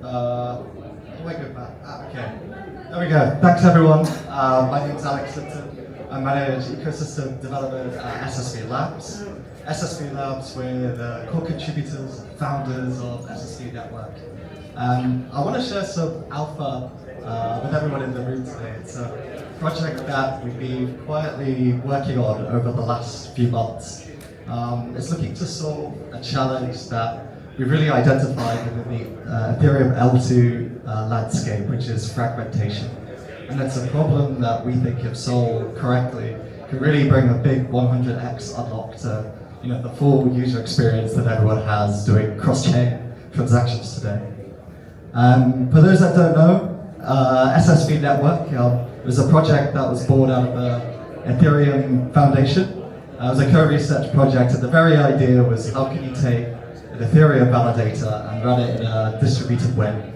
How do I go back? Okay. There we go. Thanks everyone. My name is Alex Lipton. I manage ecosystem development at SSV Labs. SSV Labs, we're the core contributors, founders of SSV Network. I want to share some alpha with everyone in the room today. It's a project that we've been quietly working on over the last few months. It's looking to solve a challenge that we've really identified within the Ethereum L2 landscape, which is fragmentation. And it's a problem that we think, if solved correctly, can really bring a big 100x unlock to the full user experience that everyone has doing cross-chain transactions today. For those that don't know, SSV Network was a project that was born out of the Ethereum Foundation. It was a co-research project, and the very idea was, how can you take an Ethereum validator and run it in a distributed way?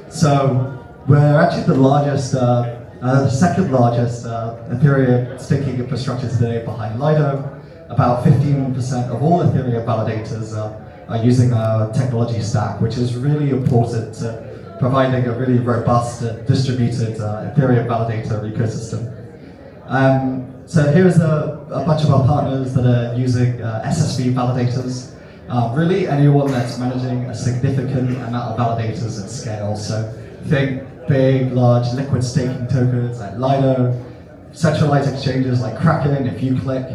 So we're actually the largest, the second largest Ethereum staking infrastructure today behind Lido. About 15% of all Ethereum validators are using our technology stack, which is really important to providing a really robust and distributed Ethereum validator ecosystem. So here's a bunch of our partners that are using SSV validators. Really anyone that's managing a significant amount of validators at scale. So think big, large liquid staking tokens like Lido, centralized exchanges like Kraken. If you click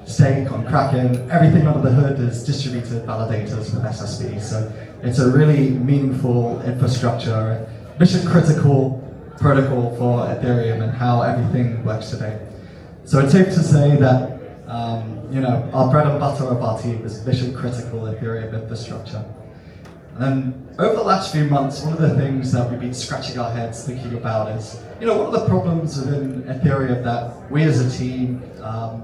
stake on Kraken, everything under the hood is distributed validators with SSV. So it's a really meaningful infrastructure, mission critical protocol for Ethereum and how everything works today. So it's safe to say that our bread and butter of our team is mission critical Ethereum infrastructure. And over the last few months, one of the things that we've been scratching our heads thinking about is, what are the problems within Ethereum that we as a team,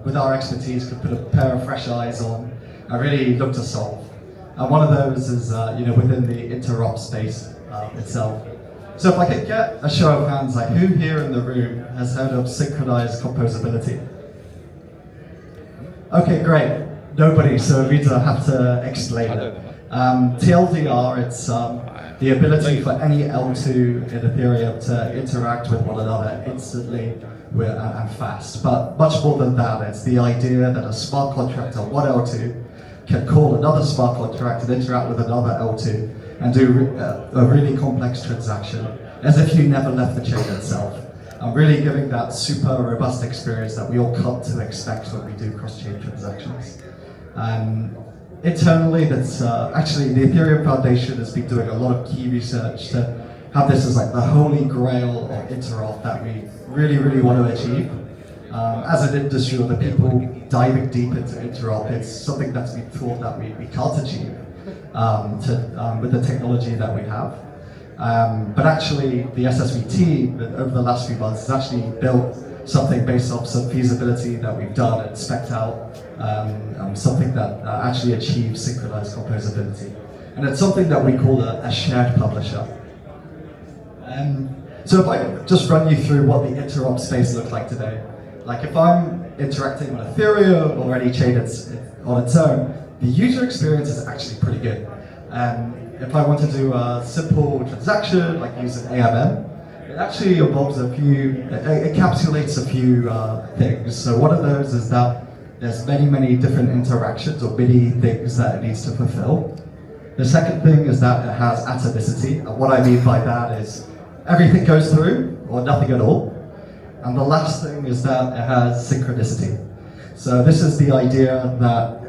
with our expertise, could put a pair of fresh eyes on and really look to solve. And one of those is, within the interop space itself. So if I could get a show of hands, like who here in the room has heard of synchronized composability? Okay, great. Nobody, so we don't have to explain it. TLDR, it's the ability for any L2 in Ethereum to interact with one another instantly and fast. But much more than that, it's the idea that a smart contract on one L2 can call another smart contract and interact with another L2 and do a really complex transaction as if you never left the chain itself. I'm really giving that super robust experience that we all come to expect when we do cross-chain transactions. Internally, that's actually the Ethereum Foundation has been doing a lot of key research to have this as like the holy grail of interop that we really, really want to achieve. As an industry, or the people diving deep into interop, it's something that's been thought that we can't achieve with the technology that we have. But actually, the SSV team, over the last few months, has actually built something based off some feasibility that we've done and spec'd out, something that actually achieves synchronized composability. And it's something that we call a shared publisher. So if I just run you through what the interop space looks like today, like if I'm interacting on Ethereum or any chain on its own, the user experience is actually pretty good. If I want to do a simple transaction, like using AMM, it actually involves it encapsulates a few things. So one of those is that there's many different interactions or many things that it needs to fulfill. The second thing is that it has atomicity. And what I mean by that is everything goes through or nothing at all. And the last thing is that it has synchronicity. So this is the idea that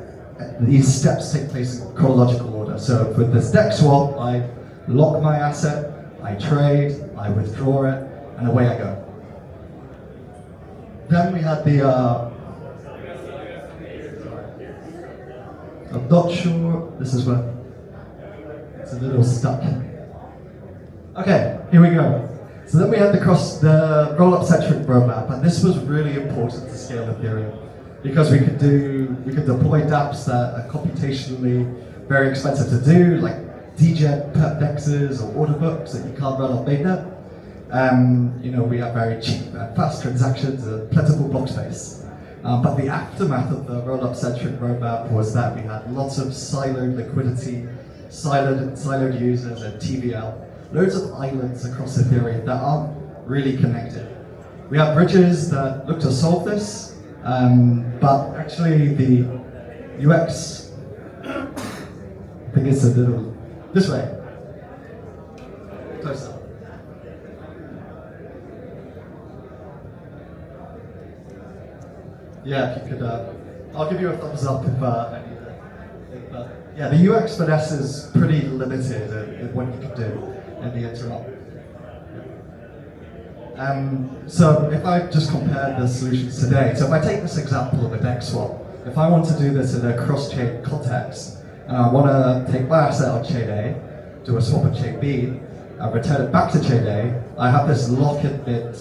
these steps take place in chronological order. So with this DEX swap, I lock my asset, I trade, I withdraw it, and away I go. Then we had the, I'm not sure, this is where it's a little stuck. Okay, here we go. So then we had the roll-up centric roadmap, and this was really important to scale Ethereum because we could deploy dApps that are computationally very expensive to do, like DGET perp dexes or order books that you can't run on mainnet. We have very cheap and fast transactions and plentiful block space. But the aftermath of the roll-up centric roadmap was that we had lots of siloed liquidity, siloed users and TVL, loads of islands across Ethereum that aren't really connected. We have bridges that look to solve this, but actually the UX, I think it's a little, this way, closer. Yeah, if you could, I'll give you a thumbs up if I need it. But yeah, the UX for this is pretty limited in what you can do in the interop. So if I just compare the solutions today, so if I take this example of a DEX swap, if I want to do this in a cross-chain context, and I want to take my asset on chain A, do a swap on chain B, and return it back to chain A, I have this lock and mint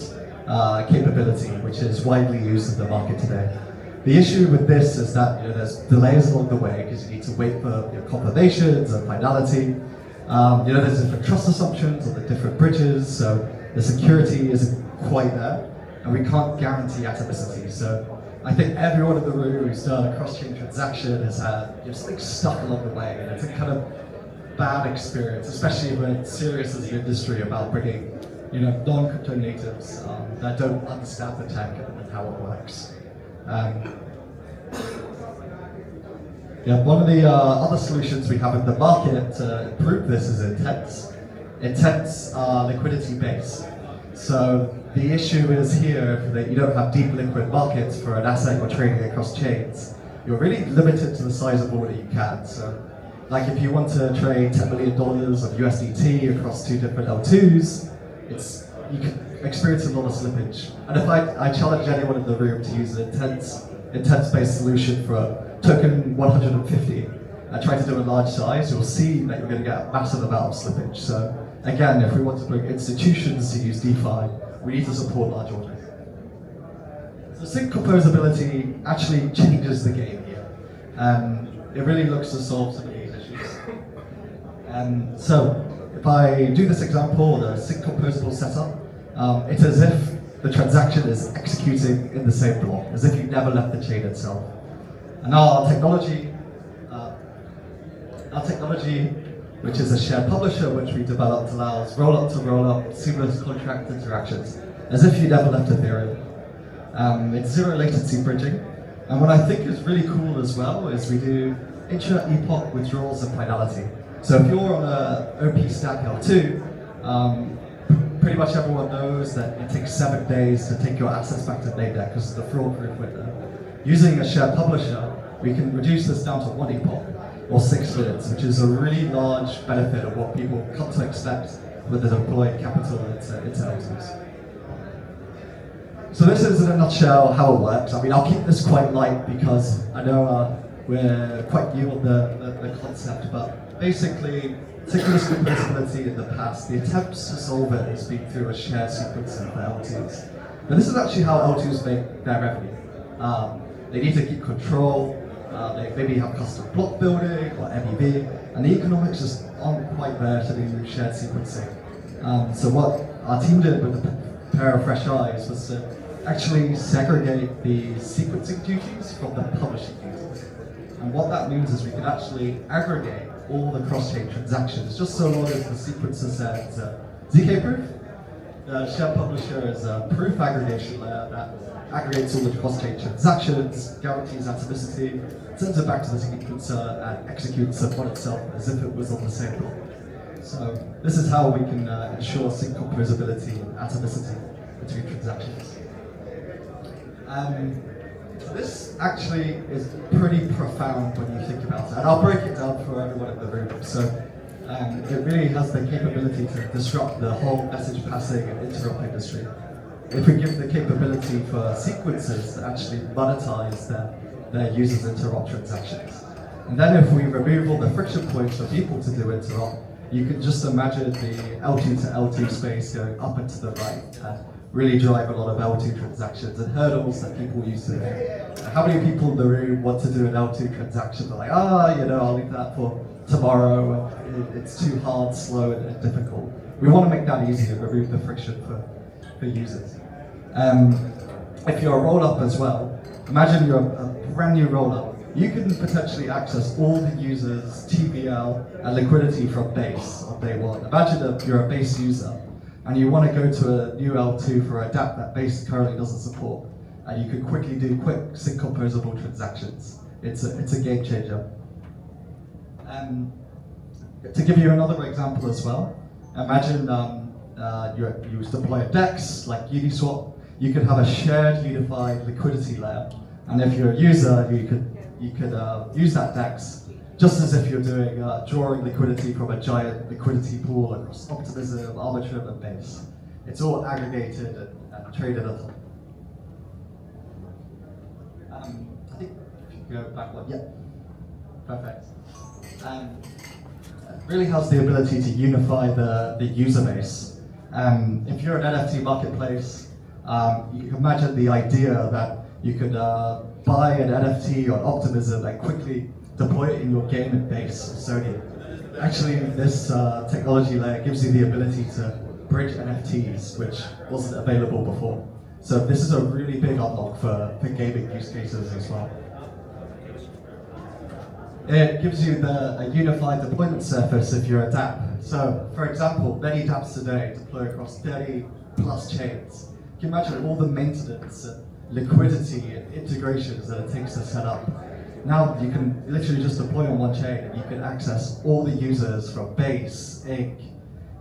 capability, which is widely used in the market today. The issue with this is that there's delays along the way because you need to wait for confirmations and finality. There's different trust assumptions on the different bridges, so the security isn't quite there, and we can't guarantee atomicity. So I think everyone in the room who's done a cross-chain transaction has had something stuck along the way, and it's a kind of bad experience, especially when it's serious as an industry about bringing non-crypto natives that don't understand the tech and how it works. One of the other solutions we have in the market to improve this is Intents. Intents are liquidity based. So the issue is here that you don't have deep liquid markets for an asset you're trading across chains. You're really limited to the size of order you can. So like if you want to trade $10 million of USDT across two different L2s, you can experience a lot of slippage. And if I challenge anyone in the room to use an intents-based solution for a token 150 and try to do a large size, you'll see that you're going to get a massive amount of slippage. So again, if we want to bring institutions to use DeFi, we need to support large orders. So sync composability actually changes the game here. It really looks to solve some of these issues. So if I do this example, the sync composable setup, it's as if the transaction is executing in the same block, as if you never left the chain itself. And our technology, which is a shared publisher which we developed, allows roll-up to roll-up seamless contract interactions, as if you never left Ethereum. It's zero latency bridging, and what I think is really cool as well is we do intra-epoch withdrawals and finality. So if you're on a OP stack L2, pretty much everyone knows that it takes 7 days to take your assets back to mainnet because of the fraud-proof window. Using a shared publisher, we can reduce this down to 1 epoch, or 6 minutes, which is a really large benefit of what people come to expect with the deployed capital into L2s. So this is in a nutshell how it works. I mean, I'll keep this quite light because I know we're quite new on the concept, but basically, synchronous composability in the past, the attempts to solve it has been through a shared sequencing for L2s. But this is actually how L2s make their revenue. They need to keep control, they maybe have custom block building or MEV, and the economics just aren't quite there to do shared sequencing. So what our team did with a pair of fresh eyes was to actually segregate the sequencing duties from the publishing duties. And what that means is we can actually aggregate all the cross-chain transactions, just so long as the sequencer says ZK proof. The shared publisher is a proof aggregation layer that aggregates all the cross-chain transactions, guarantees atomicity, sends it back to the sequencer, and executes upon itself as if it was on the same block. So this is how we can ensure sync composability and atomicity between transactions. This actually is pretty profound when you think about it, and I'll break it down for everyone in the room. So it really has the capability to disrupt the whole message passing and interop industry. If we give the capability for sequencers to actually monetize their users' interop transactions. And then if we remove all the friction points for people to do interop, you can just imagine the L2 to L2 space going up and to the right and really drive a lot of L2 transactions and hurdles that people use today. How many people in the room want to do an L2 transaction? They're like, I'll leave that for tomorrow. It's too hard, slow, and difficult. We want to make that easy and remove the friction for users. If you're a roll-up as well, imagine you're a brand new roll-up you can potentially access all the users' TVL and liquidity from base on day one. Imagine that you're a base user and you want to go to a new L2 for a DApp that base currently doesn't support, and you can quickly do quick sync composable transactions. It's a game changer. To give you another example as well, imagine you deploy a DEX like Uniswap. You could have a shared unified liquidity layer, and if you're a user, you could use that DEX just as if you're doing drawing liquidity from a giant liquidity pool across Optimism, Arbitrum, and Base. It's all aggregated and traded at all. I think if you go back one, yeah, perfect. It really has the ability to unify the user base. If you're an NFT marketplace, you can imagine the idea that you could buy an NFT on Optimism and quickly deploy it in your game in Base or Sony. Actually, this technology layer gives you the ability to bridge NFTs, which wasn't available before. So this is a really big unlock for gaming use cases as well. It gives you a unified deployment surface if you're a DApp. So, for example, many DApps today deploy across 30 plus chains. Can you imagine all the maintenance and liquidity and integrations that it takes to set up? Now you can literally just deploy on one chain and you can access all the users from Base, Inc,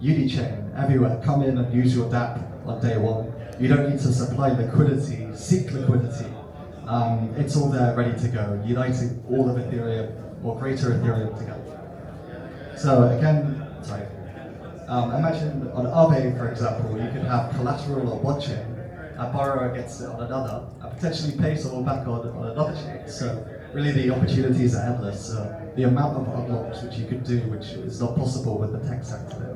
Unichain, everywhere. Come in and use your DApp on day one. You don't need to supply liquidity, seek liquidity. It's all there ready to go, uniting all of Ethereum or greater Ethereum together. So again, sorry. Imagine on Aave, for example, you could have collateral on one chain, a borrower gets it on another, and potentially pay someone back on another chain. So really the opportunities are endless. The amount of unlocks which you could do, which is not possible with the tech stack today.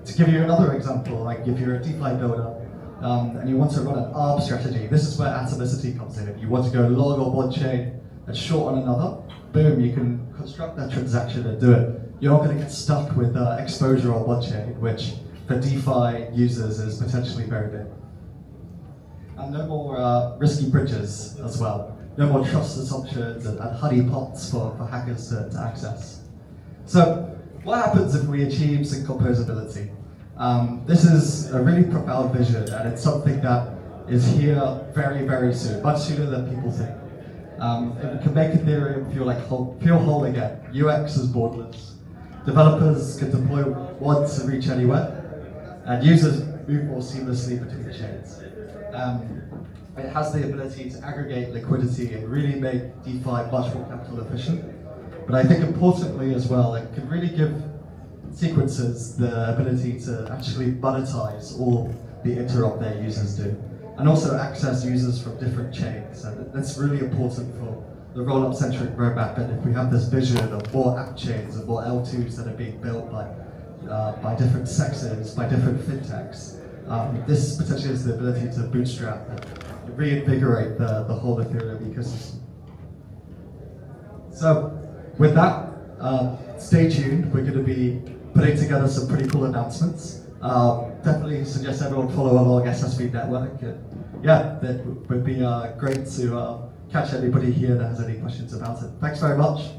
To give you another example, like if you're a DeFi builder and you want to run an ARB strategy, this is where atomicity comes in. If you want to go long on one chain and short on another, boom, you can construct that transaction and do it. You're not going to get stuck with exposure on one chain, which for DeFi users is potentially very big. And no more risky bridges as well. No more trust assumptions and honeypots for hackers to access. So what happens if we achieve sync composability? This is a really profound vision, and it's something that is here very, very soon, much sooner than people think. It can make Ethereum feel whole again. UX is borderless. Developers can deploy once and reach anywhere, and users move more seamlessly between chains. It has the ability to aggregate liquidity and really make DeFi much more capital efficient. But I think importantly as well, it can really give sequencers the ability to actually monetize all the interop their users do, and also access users from different chains. And that's really important for the roll-up centric roadmap. And if we have this vision of more app chains and more L2s that are being built by different sectors, by different fintechs, this potentially has the ability to bootstrap and reinvigorate the whole Ethereum ecosystem. So with that, stay tuned. We're going to be putting together some pretty cool announcements. Definitely suggest everyone follow along SSB Network. And yeah, that would be great to catch anybody here that has any questions about it. Thanks very much.